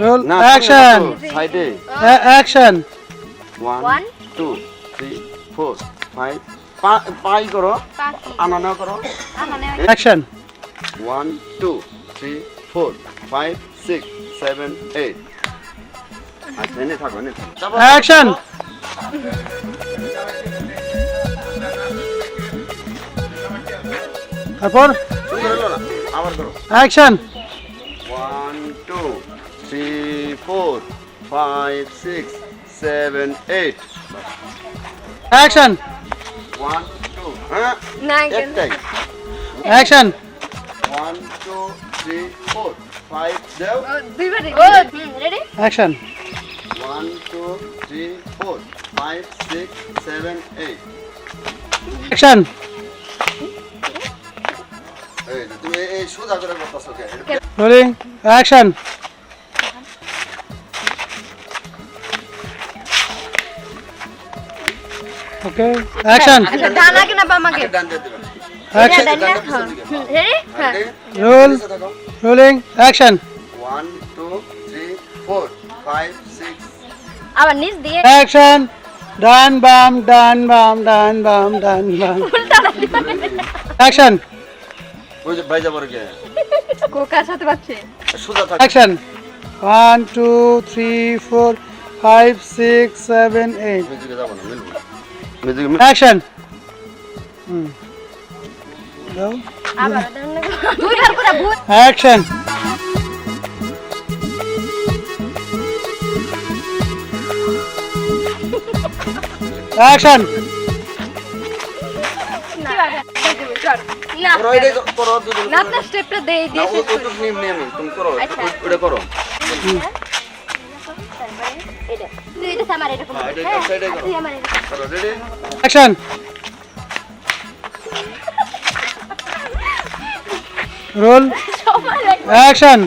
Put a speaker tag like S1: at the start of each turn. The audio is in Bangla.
S1: রোল অ্যাকশন
S2: সাইডে
S1: অ্যাকশন
S2: 1 2 3 4 5 পাই করো আনানা করো
S1: অ্যাকশন
S2: 1 2 3 4 5 6 7 8 আচ্ছা এনে থাকো
S1: অ্যাকশন তারপর
S2: আবার করো
S1: অ্যাকশন
S2: 1 2 3 4 5 6 7 8
S1: অ্যাকশন
S2: 1 2 হ্যাঁ একটাই
S1: অ্যাকশন
S2: 1 2 3 4 5 দাও
S1: অ্যাকশন
S2: 1 2 3 4 5 6 7 8
S1: অ্যাকশন
S2: এই যে তুমি এই সোজা করে করতেছো কে
S1: রোলিং অ্যাকশন ওকে অ্যাকশন
S3: ডান আগে না বাম আগে?
S2: ডান দিয়ে দিবা
S1: অ্যাকশন
S3: রেডি? হ্যাঁ।
S1: রোল রোলিং অ্যাকশন
S2: 1 2 3 4 5 6
S3: আবার নিচ দিয়ে
S1: অ্যাকশন ডান বাম ডান বাম ডান বাম ডান বাম অ্যাকশন
S2: ওই যে ভাই যাবার কে
S3: কোকার সাথে পাচ্ছে।
S2: সোজা থাক
S1: অ্যাকশন 1 2 3 4 5 6 7 8
S2: মিউজিকে যাব না মিলবো মিউজিকে
S1: অ্যাকশন
S3: আবার দুইবার করে ভূত
S1: অ্যাকশন অ্যাকশন
S3: না
S2: করো এই করো দুটো
S3: না আপনার স্টেপটা দেই
S2: না
S3: দিয়ে
S2: ও তো নিম নিম তুমি করো
S3: আচ্ছা।
S2: ওটা করো
S3: এটা তুই এটা আমার এটা
S2: হ্যাঁ এটা সাইডে করো
S3: তুই আমার এটা
S2: করো রেডি
S1: অ্যাকশন রোল
S3: সময় লাগবে
S1: অ্যাকশন